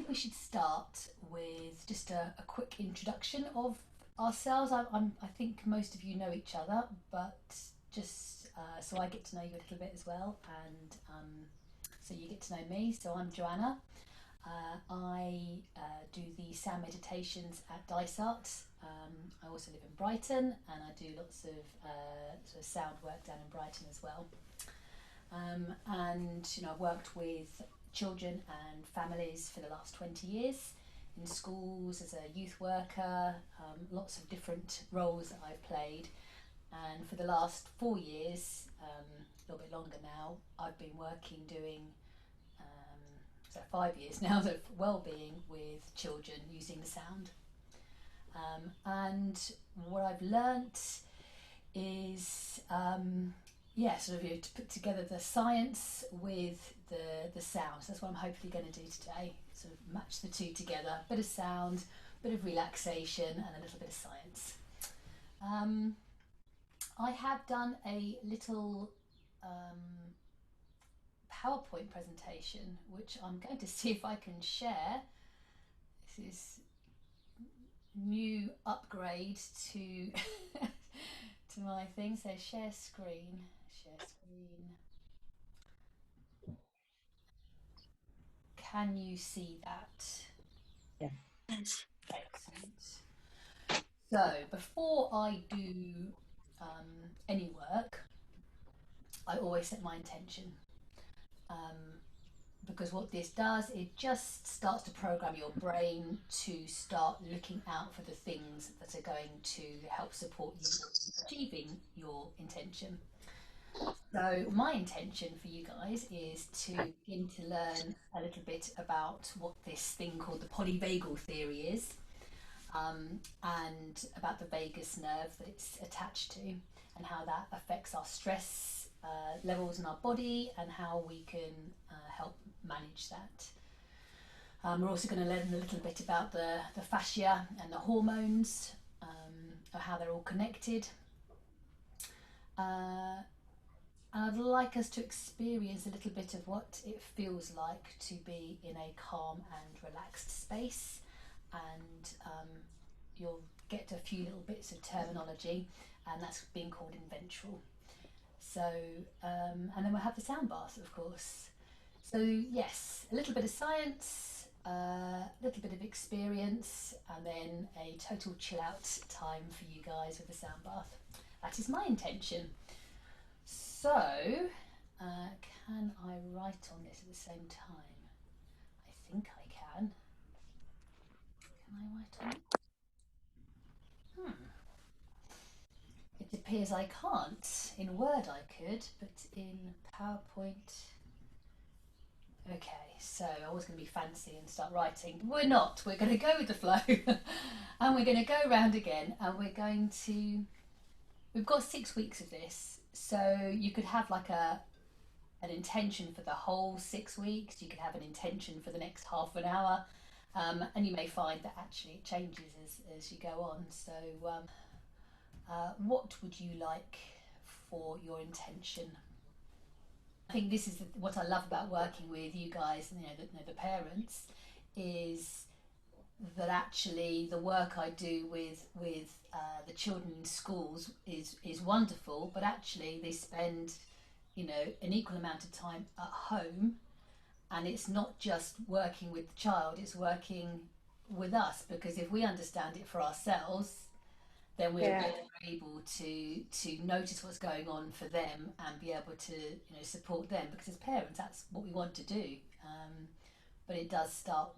we should start with just a quick introduction of ourselves. I think most of you know each other, but just so I get to know you a little bit as well, and so you get to know me. So I'm Joanna. I do the sound meditations at Dysart. I also live in Brighton, and I do lots of sort of sound work down in Brighton as well. And I've worked with children and families for the last 20 years in schools as a youth worker, lots of different roles that I've played. And for the last 4 years, a little bit longer now, I've been working doing, so 5 years now, of wellbeing with children using the sound. And what I've learnt is, sort of to put together the science with the sound. So that's what I'm hopefully going to do today, sort of match the two together, bit of sound, bit of relaxation and a little bit of science. I have done a little PowerPoint presentation, which I'm going to see if I can share. This is new upgrade to to my thing. So share screen. Can you see that? Yeah. Excellent. So before I do any work, I always set my intention. Because what this does, it just starts to program your brain to start looking out for the things that are going to help support you achieving your intention. So my intention for you guys is to begin to learn a little bit about what this thing called the Polyvagal Theory is, and about the vagus nerve that it's attached to, and how that affects our stress levels in our body, and how we can help manage that. We're also going to learn a little bit about the fascia and the hormones, how they're all connected. And I'd like us to experience a little bit of what it feels like to be in a calm and relaxed space. And you'll get a few little bits of terminology, and that's being called ventral. So, and then we'll have the sound bath, of course. So yes, a little bit of science, a little bit of experience, and then a total chill out time for you guys with the sound bath. That is my intention. So, can I write on this at the same time? I think I can. Can I write on it? It appears I can't. In Word I could, but in PowerPoint... Okay, so I was going to be fancy and start writing. We're not. We're going to go with the flow. And we're going to go round again, and we're going to... We've got 6 weeks of this, so you could have like an intention for the whole 6 weeks. You could have an intention for the next half an hour, and you may find that actually it changes as you go on. So what would you like for your intention? I think this is what I love about working with you guys, the parents, is that actually the work I do with the children in schools is wonderful, but actually they spend an equal amount of time at home, and it's not just working with the child, it's working with us, because if we understand it for ourselves, then we're Yeah. better able to notice what's going on for them and be able to support them, because as parents that's what we want to do. But it does start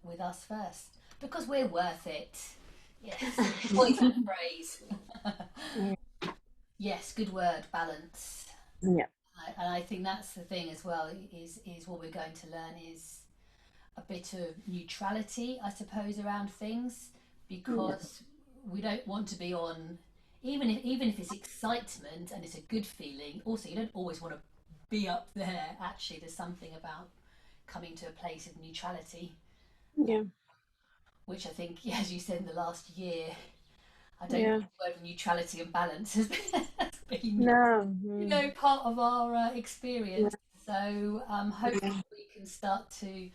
with us first, because we're worth it. Yes, point that phrase. Yes, good word, balance. Yeah. And I think that's the thing as well, is what we're going to learn is a bit of neutrality, I suppose, around things, Yeah. because we don't want to be on, even if it's excitement and it's a good feeling. Also, you don't always want to be up there. Actually, there's something about coming to a place of neutrality, Yeah. which I think, yeah, as you said, in the last year, I don't think Yeah. the word neutrality and balance has been No. part of our experience. Yeah. So hopefully Yeah. we can start to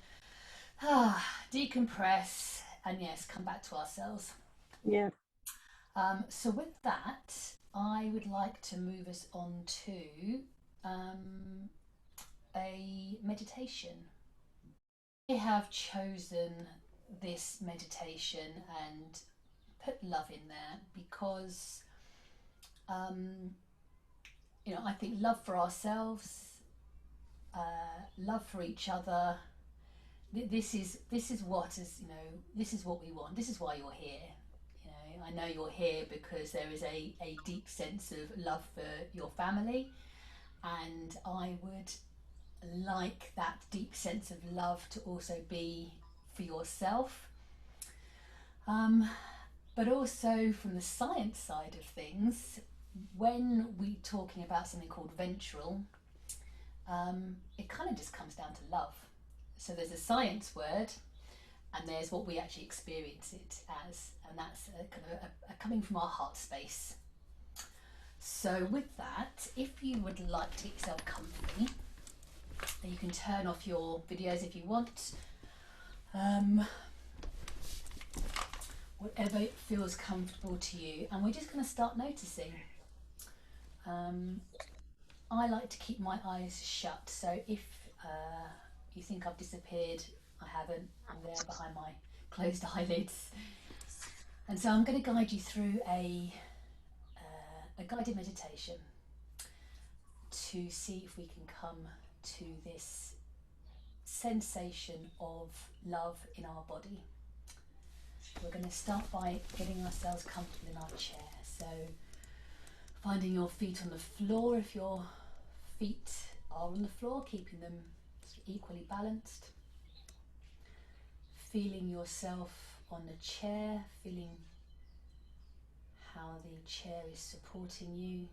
decompress, and yes, come back to ourselves. Yeah. So with that, I would like to move us on to um, a meditation. I have chosen this meditation and put love in there because um, I think love for ourselves, love for each other. This is what is this is what we want. This is why you're here. I know you're here because there is a deep sense of love for your family, and I would like that deep sense of love to also be for yourself. But also from the science side of things, when we're talking about something called ventral, it kind of just comes down to love. So there's a science word, and there's what we actually experience it as, and that's kind of a coming from our heart space. So with that, if you would like to get yourself comfy, you can turn off your videos if you want. Whatever feels comfortable to you, and we're just going to start noticing. I like to keep my eyes shut, so if you think I've disappeared, I haven't. I'm there behind my closed eyelids. And so I'm going to guide you through a guided meditation to see if we can come to this sensation of love in our body. We're going to start by getting ourselves comfortable in our chair. So finding your feet on the floor. If your feet are on the floor, keeping them equally balanced. Feeling yourself on the chair, feeling how the chair is supporting you,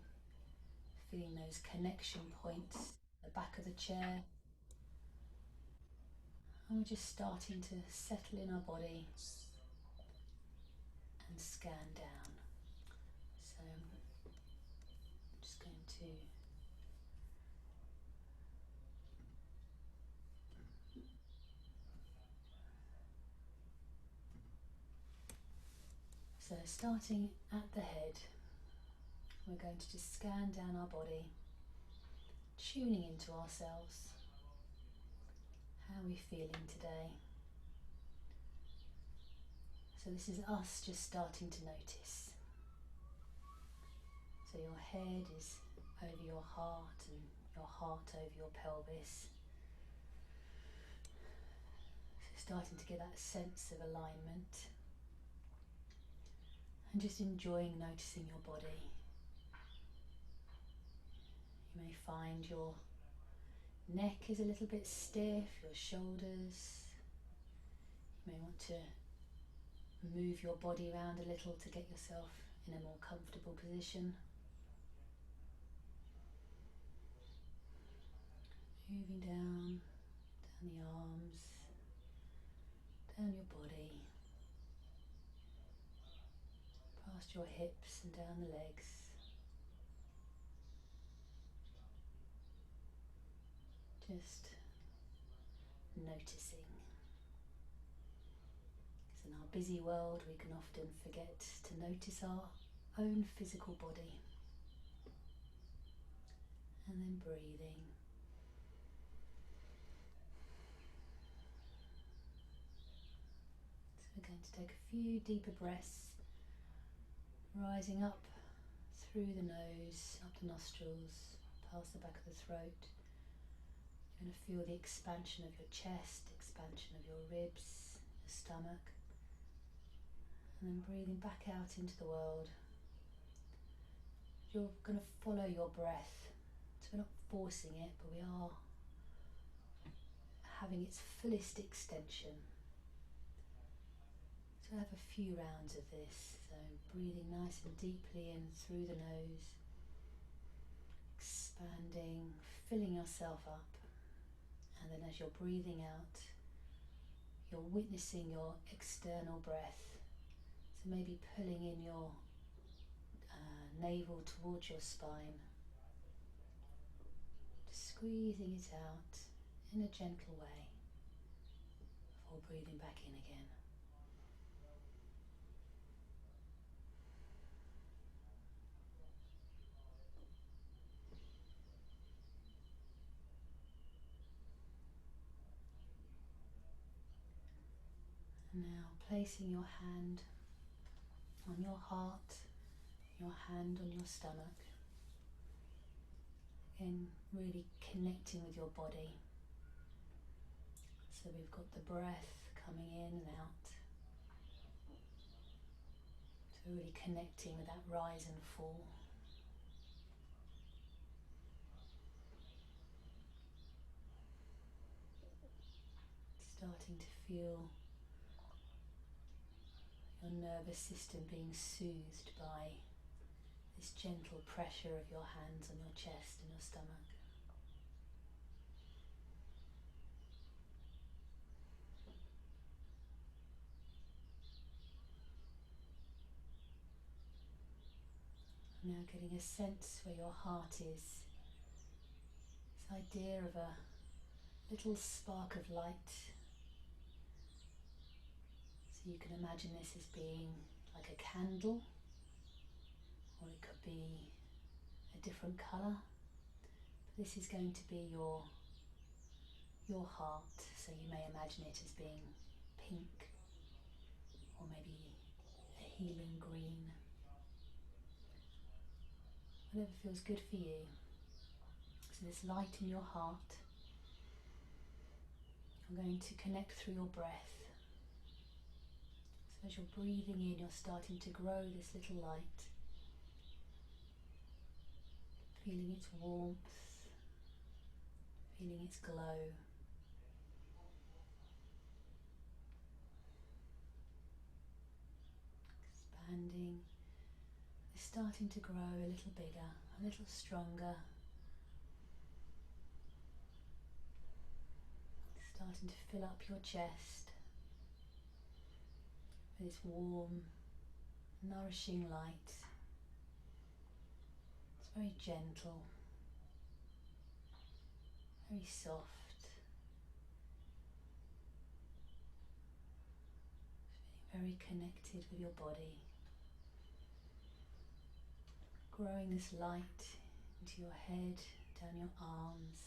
feeling those connection points at the back of the chair. And we're just starting to settle in our body and scan down. So I'm just going to so starting at the head, we're going to just scan down our body, tuning into ourselves. How are we feeling today? So this is us just starting to notice. So your head is over your heart and your heart over your pelvis. So starting to get that sense of alignment and just enjoying noticing your body. You may find your neck is a little bit stiff, your shoulders. You may want to move your body around a little to get yourself in a more comfortable position. Moving down the arms, down your body, past your hips and down the legs. Just noticing. Because in our busy world we can often forget to notice our own physical body. And then breathing. So we're going to take a few deeper breaths, rising up through the nose, up the nostrils, past the back of the throat. You're going to feel the expansion of your chest, expansion of your ribs, your stomach, and then breathing back out into the world. You're going to follow your breath, so we're not forcing it, but we are having its fullest extension. So have a few rounds of this, so breathing nice and deeply in through the nose, expanding, filling yourself up, and then as you're breathing out, you're witnessing your external breath. So maybe pulling in your navel towards your spine, just squeezing it out in a gentle way before breathing back in again. And now placing your hand on your heart, your hand on your stomach, and really connecting with your body. So we've got the breath coming in and out. So really connecting with that rise and fall. Starting to feel your nervous system being soothed by this gentle pressure of your hands on your chest and your stomach. Now getting a sense where your heart is. This idea of a little spark of light. So you can imagine this as being like a candle, or it could be a different colour. But this is going to be your heart, so you may imagine it as being pink, or maybe a healing green. Whatever feels good for you. So this light in your heart, you're going to connect through your breath. So as you're breathing in, you're starting to grow this little light, feeling its warmth, feeling its glow. Expanding, it's starting to grow a little bigger, a little stronger. Starting to fill up your chest with this warm, nourishing light. It's very gentle, very soft, very connected with your body. Growing this light into your head, down your arms,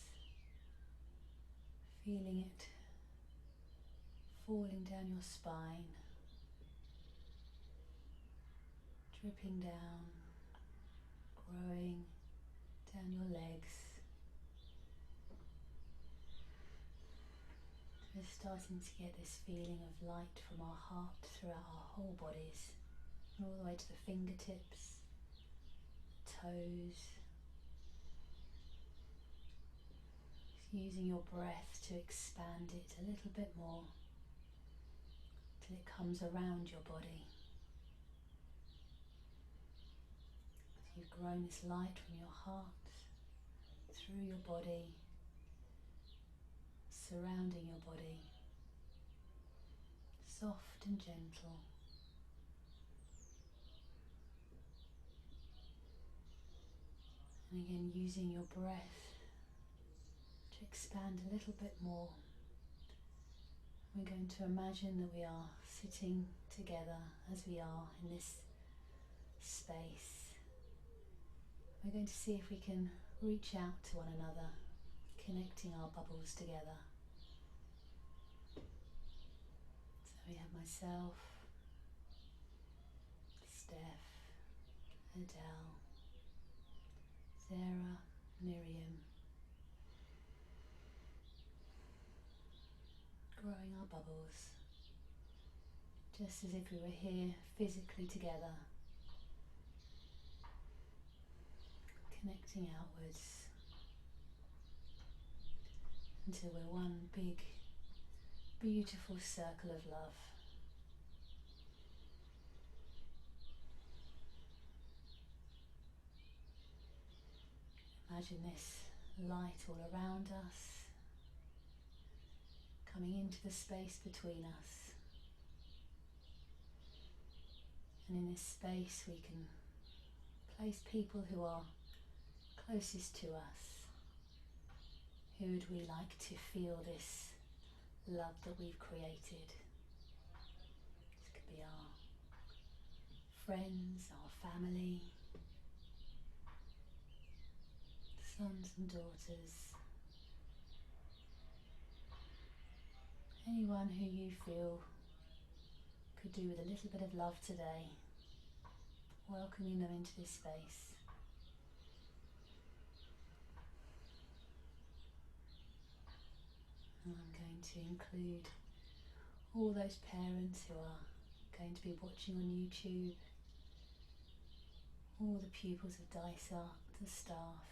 feeling it falling down your spine, dripping down, growing down your legs. We're starting to get this feeling of light from our heart throughout our whole bodies, all the way to the fingertips, toes. Using your breath to expand it a little bit more till it comes around your body. So you've grown this light from your heart through your body, surrounding your body, soft and gentle. And again, using your breath to expand a little bit more. We're going to imagine that we are sitting together as we are in this space. We're going to see if we can reach out to one another, connecting our bubbles together. So we have myself, Steph, Adele, Sarah, Miriam, growing our bubbles, just as if we were here physically together, connecting outwards until we're one big, beautiful circle of love. Imagine this light all around us, coming into the space between us. And in this space we can place people who are closest to us. Who would we like to feel this love that we've created. This could be our friends, our family, sons and daughters, anyone who you feel could do with a little bit of love today, welcoming them into this space. And I'm going to include all those parents who are going to be watching on YouTube, all the pupils of DICER, the staff.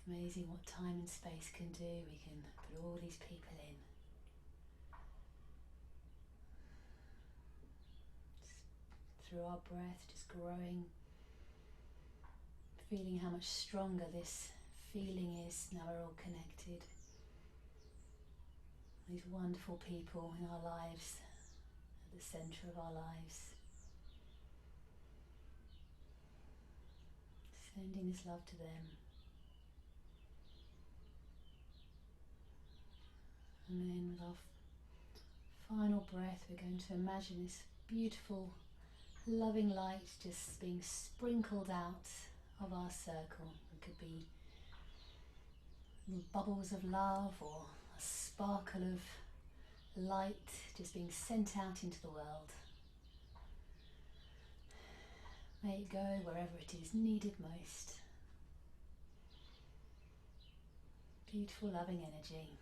Amazing what time and space can do. We can put all these people in. Just through our breath, just growing, feeling how much stronger this feeling is now we're all connected. These wonderful people in our lives, at the centre of our lives. Sending this love to them. And then with our final breath, we're going to imagine this beautiful, loving light just being sprinkled out of our circle. It could be little bubbles of love or a sparkle of light just being sent out into the world. May it go wherever it is needed most. Beautiful, loving energy.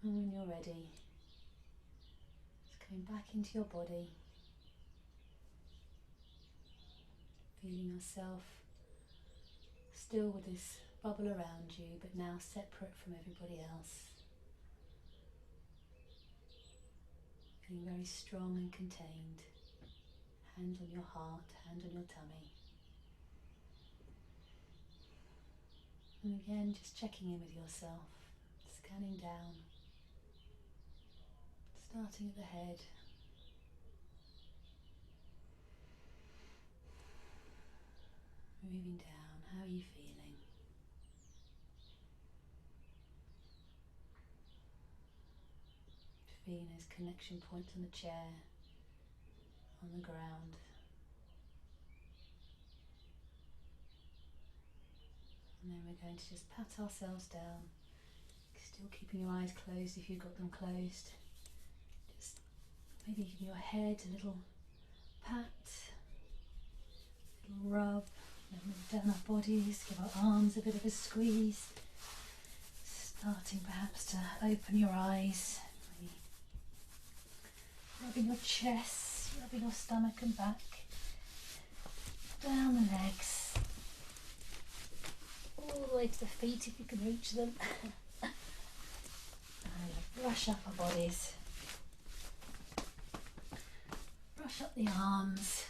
And when you're ready, just going back into your body, feeling yourself still with this bubble around you, but now separate from everybody else. Feeling very strong and contained. Hand on your heart, hand on your tummy. And again, just checking in with yourself, scanning down, starting at the head. Moving down, how are you feeling? Feeling those connection points on the chair, on the ground. And then we're going to just pat ourselves down, still keeping your eyes closed if you've got them closed. Just maybe giving your head a little pat, a little rub, then move down our bodies, give our arms a bit of a squeeze. Starting perhaps to open your eyes, maybe rubbing your chest, rubbing your stomach and back, down the legs, all the way to the feet if you can reach them. And brush up our bodies, brush up the arms,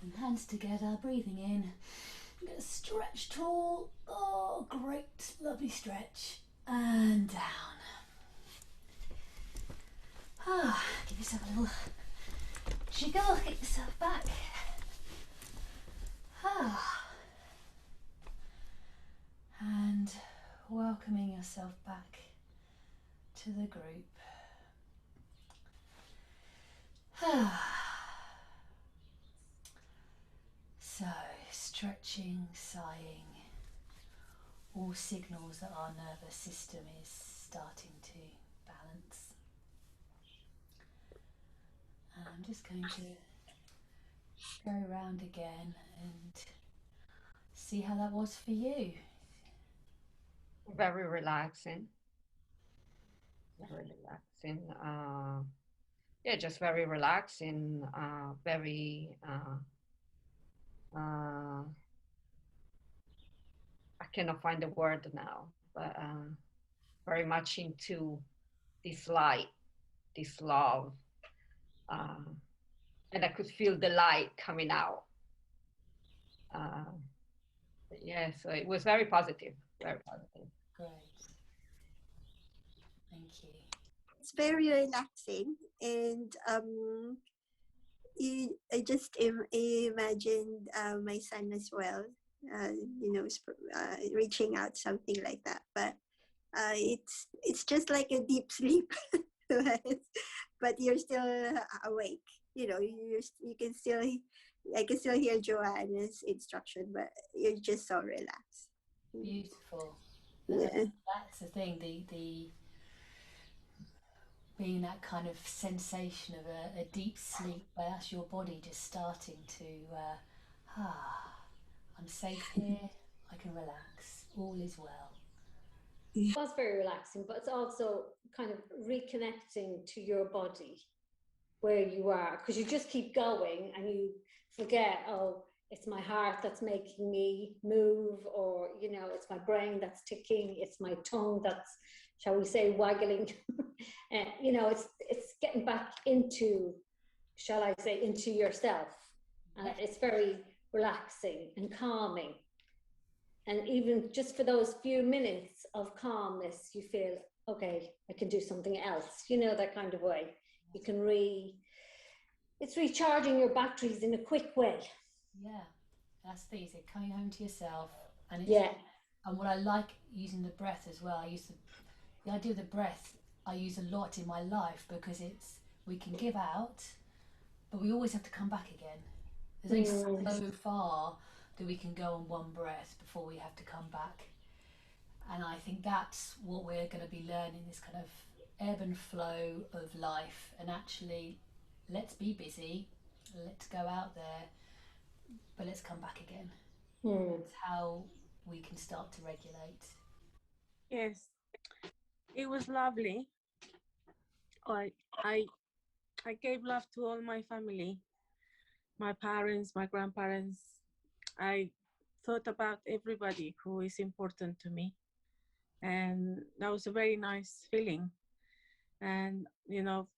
and hands together, breathing in. I'm going to stretch tall. Oh, great, lovely stretch. And down. Give yourself a little jiggle, get yourself back. And welcoming yourself back to the group. So, stretching, sighing, all signals that our nervous system is starting to balance. And I'm just going to go around again and see how that was for you. Very relaxing. Very relaxing. Yeah, just very relaxing. Very. I cannot find the word now, but very much into this light, this love, and I could feel the light coming out. Yeah, so it was very positive, very positive. Great. Thank you. It's very relaxing, and I just imagined my son as well, reaching out, something like that. But it's just like a deep sleep, but you're still awake. You can still, I can still hear Joanna's instruction, but you're just so relaxed. Beautiful. Yeah. That's the thing. The being that kind of sensation of a deep sleep, where that's your body just starting to I'm safe here. I can relax. All is well. Was very relaxing, but it's also kind of reconnecting to your body where you are, because you just keep going and you forget, oh, it's my heart that's making me move, or it's my brain that's ticking, it's my tongue that's, shall we say, waggling. And it's getting back into, shall I say, into yourself, and it's very relaxing and calming. And even just for those few minutes of calmness, you feel, okay, I can do something else, that kind of way. You can it's recharging your batteries in a quick way. Yeah, that's the thing. Is it coming home to yourself, and Yeah. and what I like using the breath as well. I use the idea of the breath. I use a lot in my life because we can give out, but we always have to come back again. There's only so far that we can go on one breath before we have to come back. And I think that's what we're going to be learning, this kind of ebb and flow of life. And actually, let's be busy, let's go out there, but let's come back again. It's how we can start to regulate. Yes, it was lovely. I I I gave love to all my family, my parents, my grandparents. I thought about everybody who is important to me, and that was a very nice feeling. And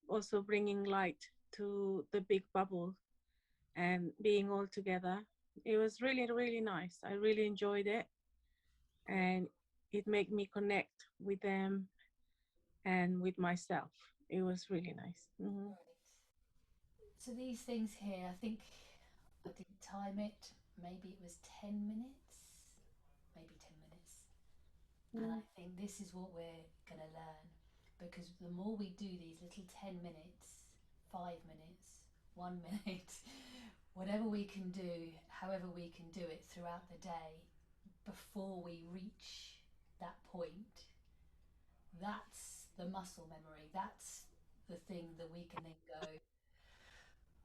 also bringing light to the big bubble and being all together. It was really, really nice. I really enjoyed it, and it made me connect with them and with myself. It was really nice. Mm-hmm. So these things here, I think I didn't time it. Maybe it was 10 minutes, maybe 10 minutes. And I think this is what we're going to learn, because the more we do these little 10 minutes, 5 minutes, 1 minute, whatever we can do, however we can do it throughout the day, before we reach that point, that's the muscle memory. That's the thing that we can then go,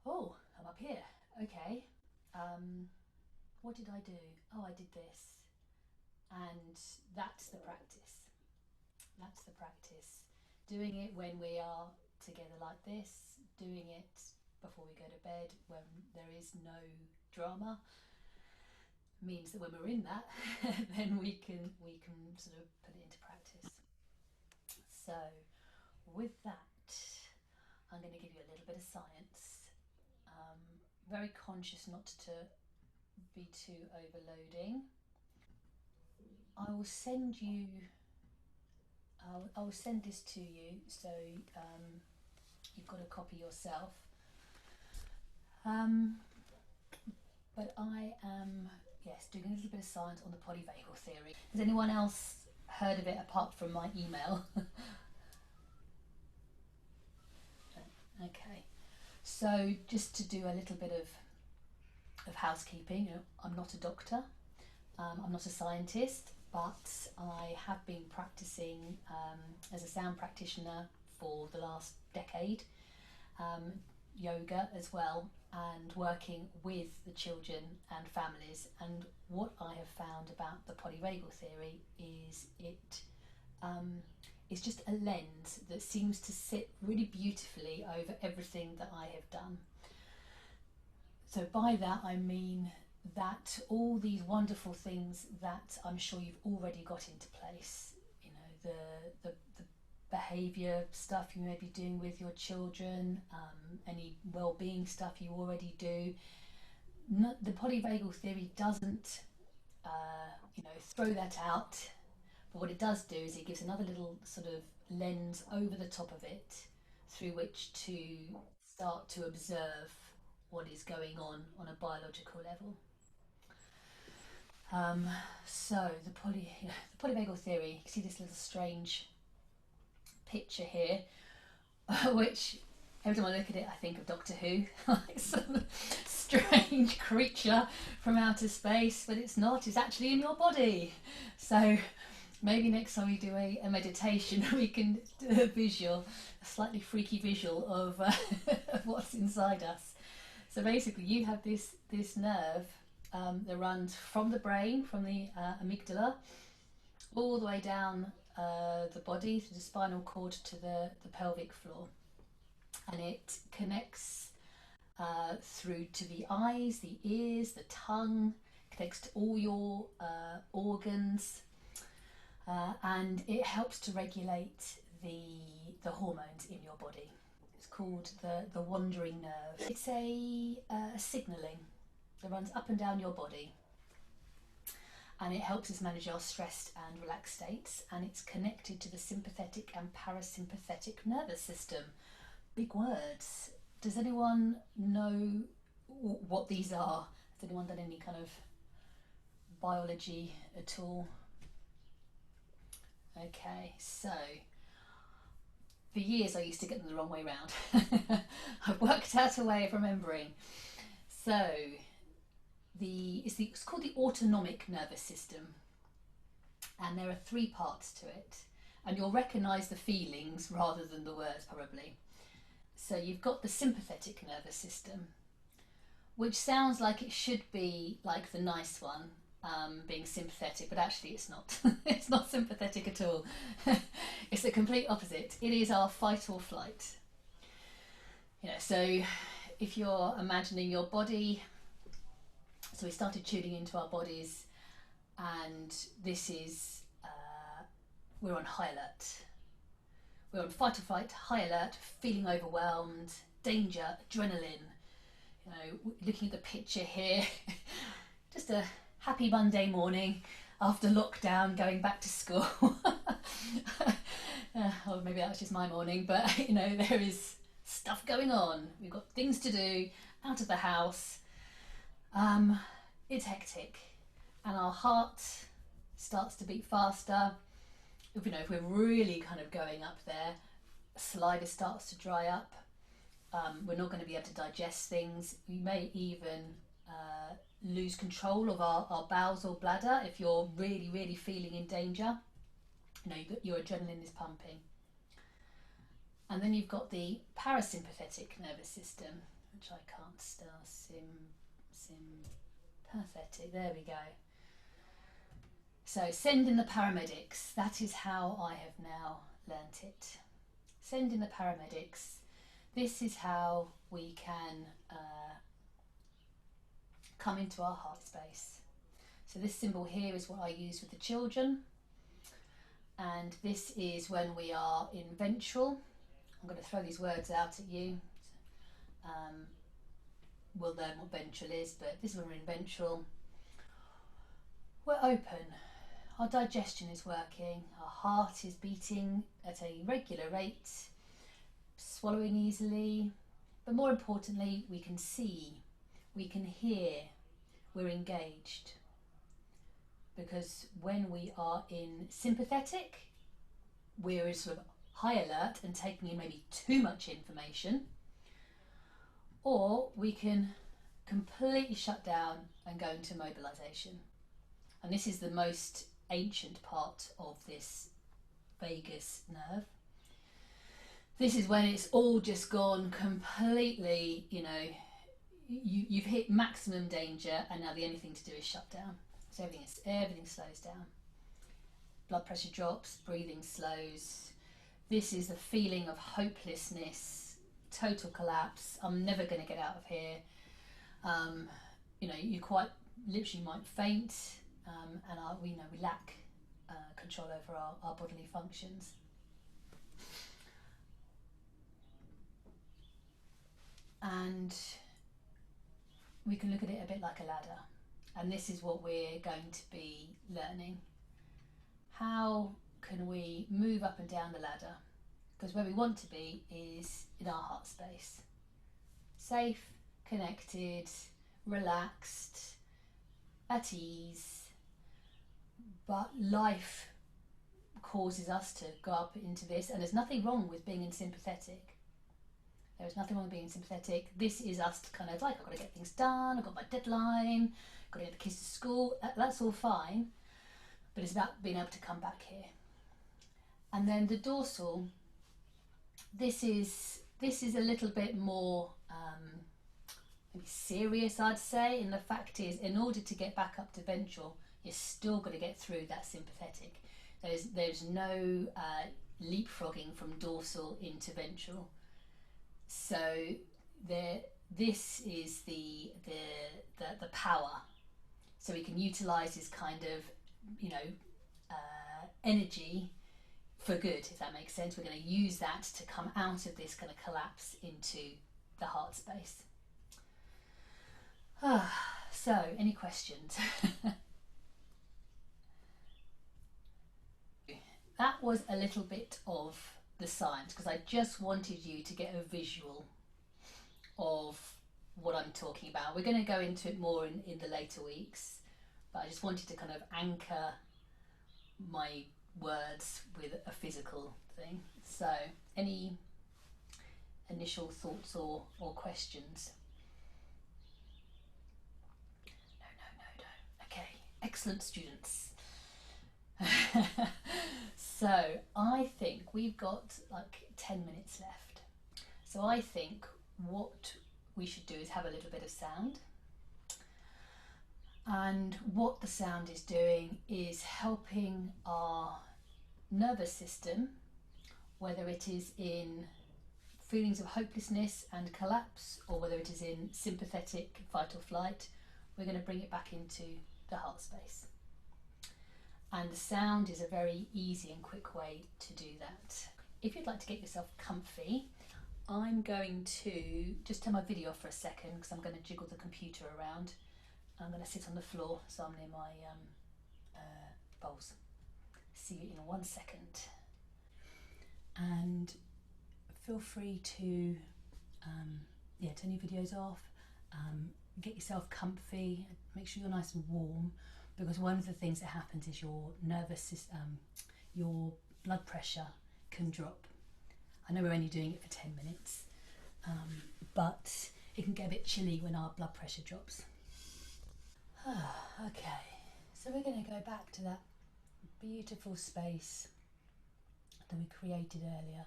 oh, I'm up here. Okay. Um, what did I do? Oh, I did this. And that's the practice. That's the practice. Doing it when we are together like this, doing it before we go to bed when there is no drama, means that when we're in that, then we can sort of put it into practice. So with that, I'm going to give you a little bit of science. Very conscious not to be too overloading. I will send you. I will send this to you, so you've got a copy yourself. But I am, yes, doing a little bit of science on the polyvagal theory. Has anyone else heard of it apart from my email? Okay. So just to do a little bit of housekeeping, I'm not a doctor, I'm not a scientist, but I have been practicing as a sound practitioner for the last decade, yoga as well, and working with the children and families. And what I have found about the polyvagal theory is it's just a lens that seems to sit really beautifully over everything that I have done. So by that I mean that all these wonderful things that I'm sure you've already got into place, the behaviour stuff you may be doing with your children, any well-being stuff you already do. The polyvagal theory doesn't, throw that out, but what it does do is it gives another little sort of lens over the top of it through which to start to observe what is going on a biological level. So the polyvagal theory, you can see this little strange picture here, which every time I look at it I think of Doctor Who, like some strange creature from outer space, but it's not, it's actually in your body. So maybe next time we do a meditation we can do a slightly freaky visual of what's inside us. So basically you have this nerve that runs from the brain, from the amygdala, all the way down the body through the spinal cord to the pelvic floor, and it connects through to the eyes, the ears, the tongue, connects to all your organs, and it helps to regulate the hormones in your body. It's called the wandering nerve. It's a signalling that runs up and down your body, and it helps us manage our stressed and relaxed states, and it's connected to the sympathetic and parasympathetic nervous system. Big words. Does anyone know what these are? Has anyone done any kind of biology at all? Okay, so for years I used to get them the wrong way round. I've worked out a way of remembering. So it's called the autonomic nervous system, and there are 3 parts to it, and you'll recognise the feelings rather than the words probably. So you've got the sympathetic nervous system, which sounds like it should be like the nice one, being sympathetic, but actually it's not. It's not sympathetic at all. It's the complete opposite. It is our fight or flight. So if you're imagining your body, so we started tuning into our bodies, and this is, we're on high alert. We're on fight or flight, high alert, feeling overwhelmed, danger, adrenaline. Looking at the picture here, just a happy Monday morning after lockdown, going back to school. Or maybe that's just my morning, but there is stuff going on. We've got things to do, out of the house. It's hectic, and our heart starts to beat faster. If we're really kind of going up there, saliva starts to dry up. We're not going to be able to digest things. We may even lose control of our bowels or bladder if you're really, really feeling in danger. Your adrenaline is pumping. And then you've got the parasympathetic nervous system, which I can't spell. Sympathetic. There we go. So send in the paramedics. That is how I have now learnt it. Send in the paramedics. This is how we can come into our heart space. So this symbol here is what I use with the children, and this is when we are in ventral. I'm going to throw these words out at you. We'll learn what ventral is, but this is when we're in ventral. We're open. Our digestion is working. Our heart is beating at a regular rate, swallowing easily, but more importantly, we can see, we can hear, we're engaged. Because when we are in sympathetic, we're sort of high alert and taking in maybe too much information, or we can completely shut down and go into mobilization. And this is the most ancient part of this vagus nerve. This is when it's all just gone completely, you've hit maximum danger, and now the only thing to do is shut down. So everything slows down. Blood pressure drops, breathing slows. This is the feeling of hopelessness, total collapse. I'm never going to get out of here. You quite literally might faint, and we lack control over our bodily functions. And we can look at it a bit like a ladder. And this is what we're going to be learning. How can we move up and down the ladder? Because where we want to be is in our heart space. Safe, connected, relaxed, at ease, but life causes us to go up into this, and there's nothing wrong with being sympathetic. There is nothing wrong with being sympathetic. This is us kind of like, I've got to get things done, I've got my deadline, I've got to get the kids to school, that's all fine, but it's about being able to come back here. And then the dorsal, this is a little bit more maybe serious, I'd say, and the fact is, in order to get back up to ventral, you're still got to get through that sympathetic. There's no leapfrogging from dorsal into ventral. So this is the power. So we can utilise this kind of, energy for good, if that makes sense. We're going to use that to come out of this kind of collapse into the heart space. So, any questions? That was a little bit of the science, because I just wanted you to get a visual of what I'm talking about. We're going to go into it more in the later weeks, but I just wanted to kind of anchor my words with a physical thing. So, any initial thoughts or questions? No. Okay, excellent, students. So I think we've got like 10 minutes left. So I think what we should do is have a little bit of sound. And what the sound is doing is helping our nervous system, whether it is in feelings of hopelessness and collapse, or whether it is in sympathetic fight or flight, we're going to bring it back into the heart space. And the sound is a very easy and quick way to do that. If you'd like to get yourself comfy, I'm going to just turn my video off for a second, because I'm going to jiggle the computer around. I'm going to sit on the floor, so I'm near my bowls. See you in 1 second. And feel free to turn your videos off, get yourself comfy, make sure you're nice and warm, because one of the things that happens is your nervous system, your blood pressure can drop. I know we're only doing it for 10 minutes, but it can get a bit chilly when our blood pressure drops. Okay, so we're going to go back to that beautiful space that we created earlier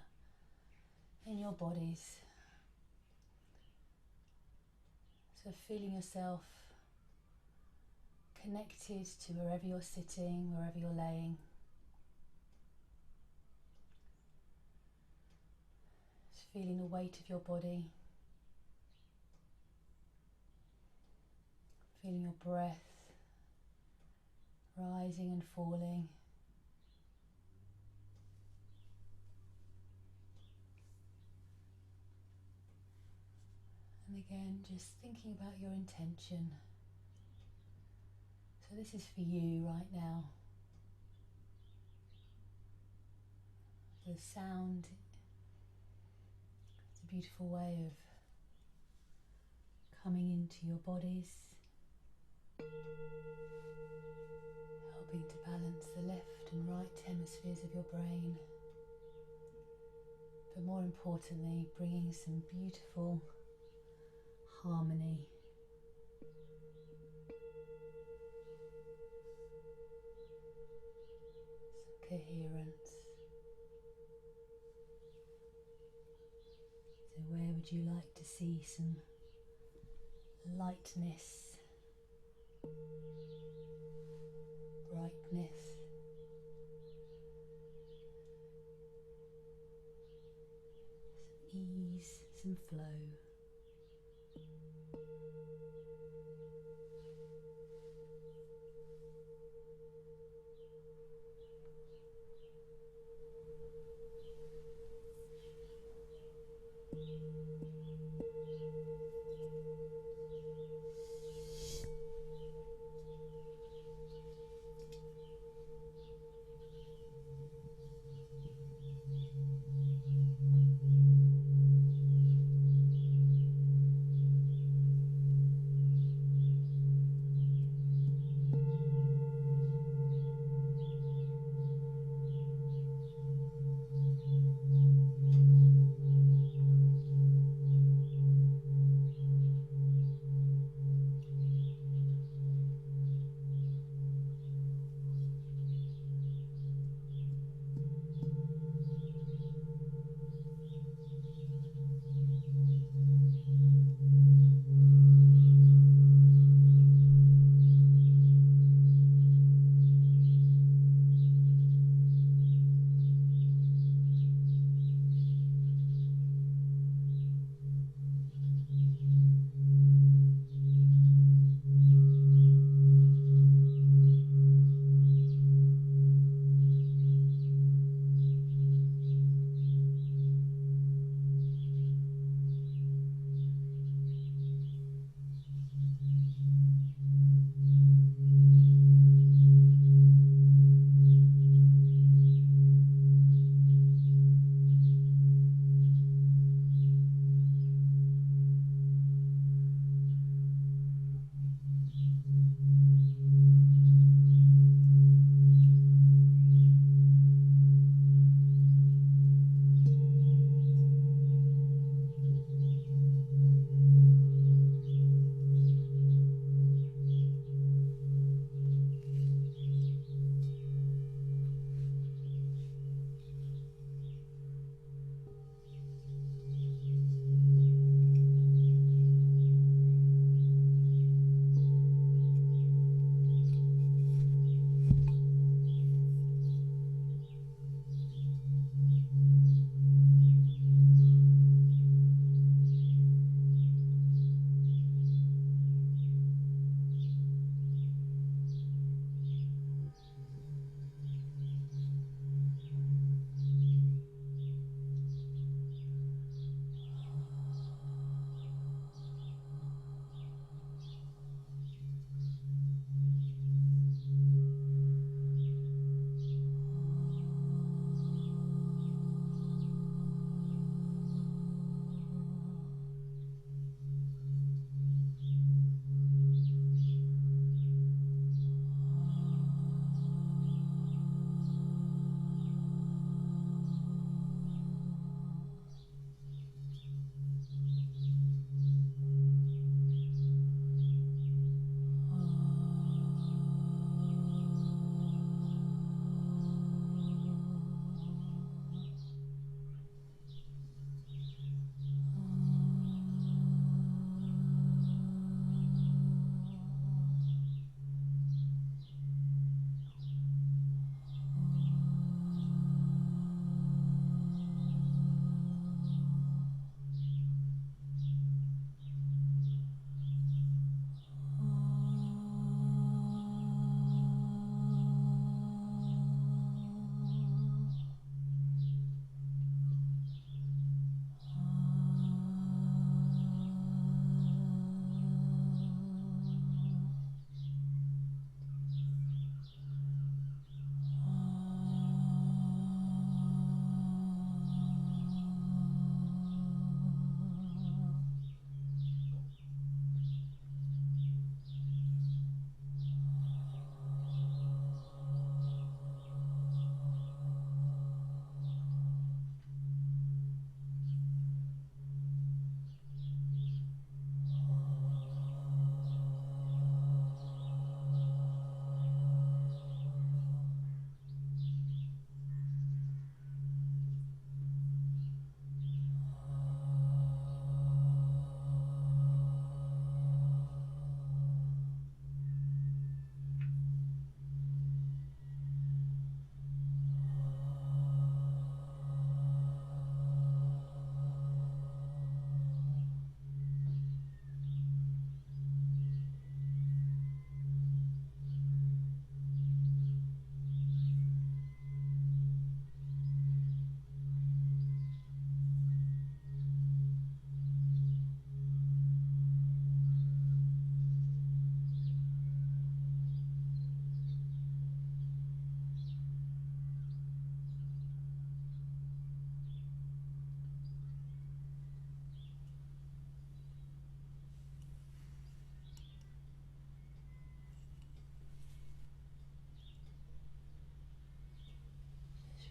in your bodies. So feeling yourself connected to wherever you're sitting, wherever you're laying. Just feeling the weight of your body. Feeling your breath rising and falling. And again, just thinking about your intention. So this is for you right now. The sound is a beautiful way of coming into your bodies, helping to balance the left and right hemispheres of your brain, but more importantly, bringing some beautiful harmony. Some coherence. So where would you like to see some lightness, brightness, some ease, some flow?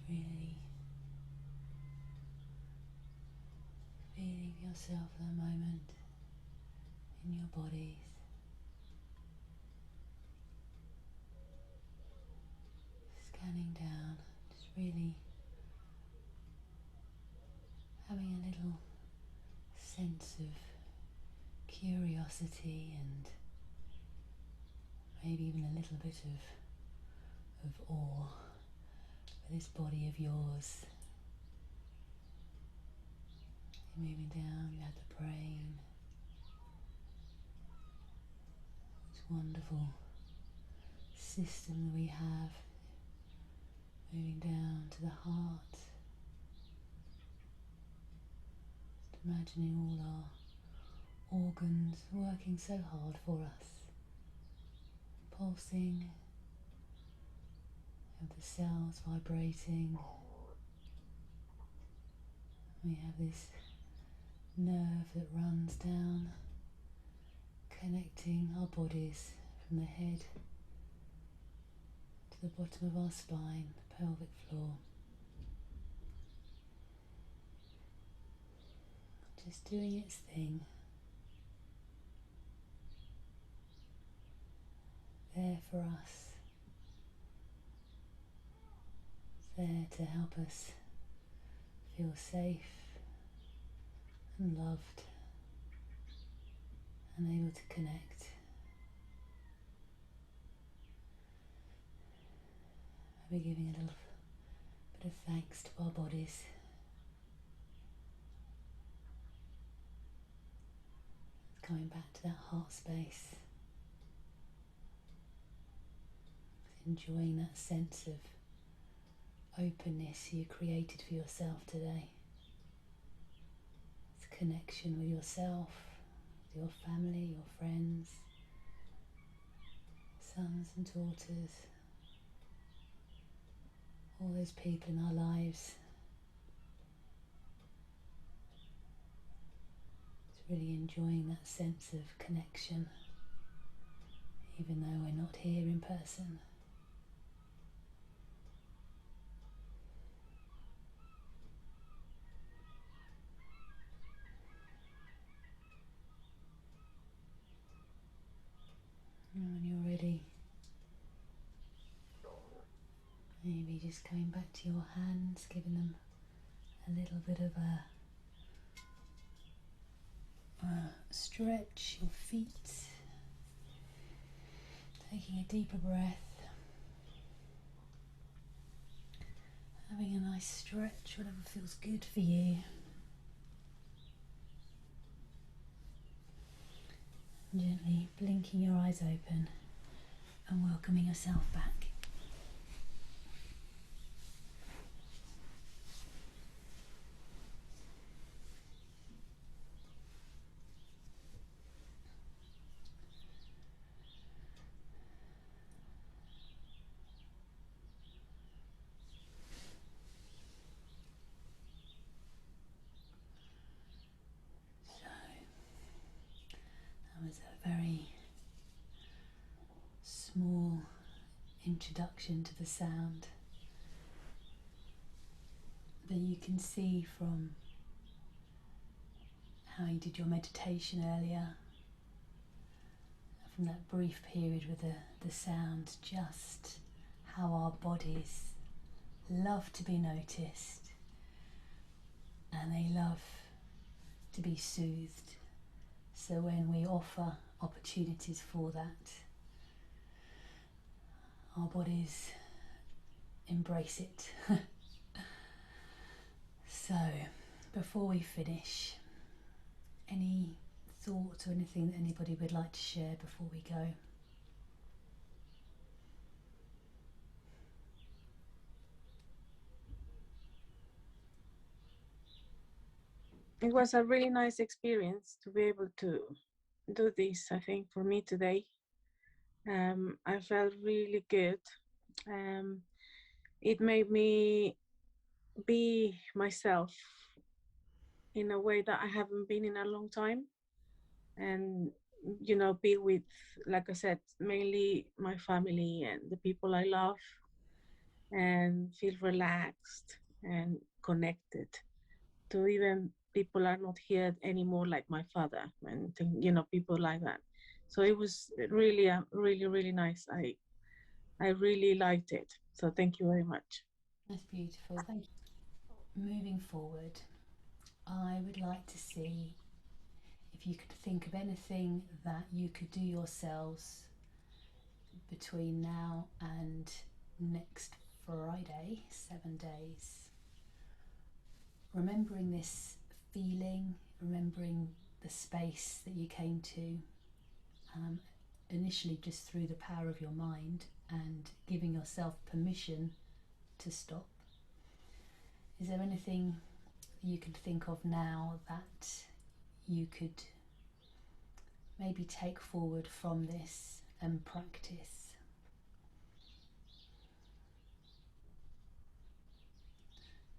really feeling yourself for a moment in your bodies. Scanning down, just really having a little sense of curiosity and maybe even a little bit of awe for this body of yours. You're moving down, you have the brain, this wonderful system that we have, moving down to the heart. Just imagining all our organs working so hard for us, pulsing, have the cells vibrating. We have this nerve that runs down, connecting our bodies from the head to the bottom of our spine, the pelvic floor. Just doing its thing. There for us. There to help us feel safe and loved and able to connect. I'll be giving a little bit of thanks to our bodies. Coming back to that heart space. Enjoying that sense of openness you created for yourself today. It's connection with yourself, with your family, your friends, sons and daughters, all those people in our lives. It's really enjoying that sense of connection, even though we're not here in person. And when you're ready, maybe just coming back to your hands, giving them a little bit of a stretch, your feet, taking a deeper breath, having a nice stretch, whatever feels good for you. And gently blinking your eyes open and welcoming yourself back. That was a very small introduction to the sound, but you can see from how you did your meditation earlier, from that brief period with the sound, just how our bodies love to be noticed and they love to be soothed. So when we offer opportunities for that, our bodies embrace it. So before we finish, any thoughts or anything that anybody would like to share before we go? It was a really nice experience to be able to do this, I think, for me today. I felt really good. It made me be myself in a way that I haven't been in a long time. And, you know, be with, like I said, mainly my family and the people I love. and feel relaxed and connected to even people are not here anymore, like my father, and people like that. So it was really really nice. I really liked it. So thank you very much. That's beautiful. Thank you. Moving forward, I would like to see if you could think of anything that you could do yourselves between now and next Friday, 7 days. Remembering this feeling, remembering the space that you came to, initially just through the power of your mind, and giving yourself permission to stop. Is there anything you could think of now that you could maybe take forward from this and practice?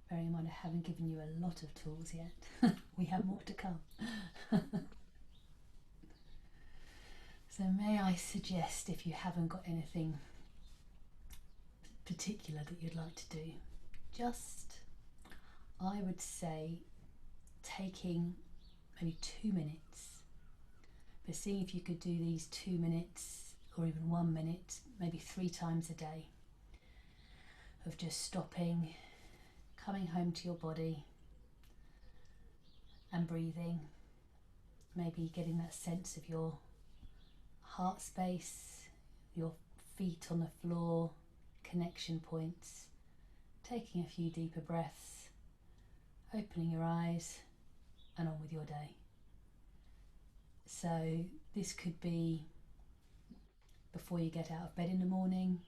Bearing in mind I haven't given you a lot of tools yet. We have more to come. So may I suggest, if you haven't got anything particular that you'd like to do, just, I would say, taking maybe 2 minutes, but seeing if you could do these 2 minutes or even 1 minute, maybe 3 times a day, of just stopping, coming home to your body and breathing, maybe getting that sense of your heart space, your feet on the floor, connection points, taking a few deeper breaths, opening your eyes, and on with your day. So this could be before you get out of bed in the morning,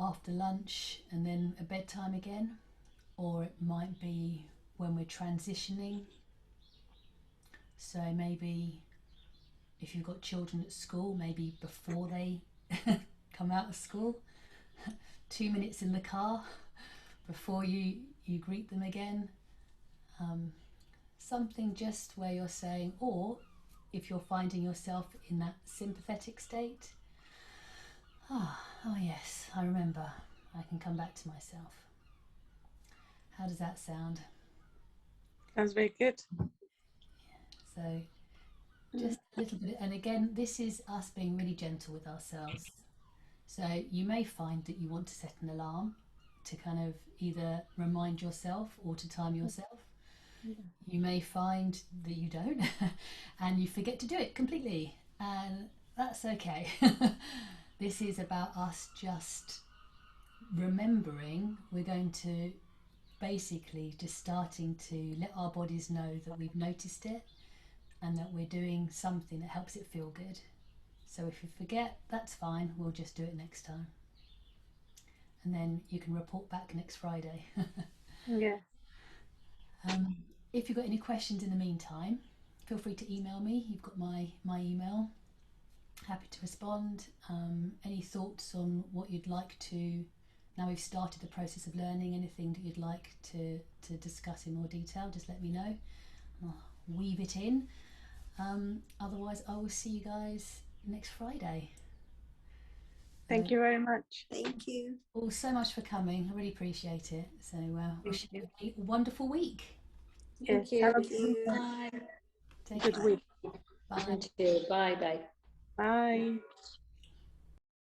after lunch, and then a bedtime again, or it might be when we're transitioning. So maybe if you've got children at school, maybe before they come out of school, 2 minutes in the car before you greet them again. Something just where you're saying, or if you're finding yourself in that sympathetic state, oh yes, I remember, I can come back to myself. How does that sound? Sounds very good. So just a little bit, and again, this is us being really gentle with ourselves. So you may find that you want to set an alarm to kind of either remind yourself or to time yourself. You may find that you don't and you forget to do it completely, and that's okay. This is about us just remembering. We're going to basically just starting to let our bodies know that we've noticed it and that we're doing something that helps it feel good. So if you forget, that's fine, we'll just do it next time. And then you can report back next Friday. Yeah. If you've got any questions in the meantime, feel free to email me. You've got my email. Happy to respond. Any thoughts on what you'd like to, now we've started the process of learning, anything that you'd like to discuss in more detail, just let me know. I'll weave it in. Otherwise, I will see you guys next Friday. Thank you very much. Thank you. All so much for coming. I really appreciate it. So wish you a wonderful week. Yes, Thank you. have a Thank you. Bye. Take good care. week. Bye. Thank you. Bye. Bye. Bye.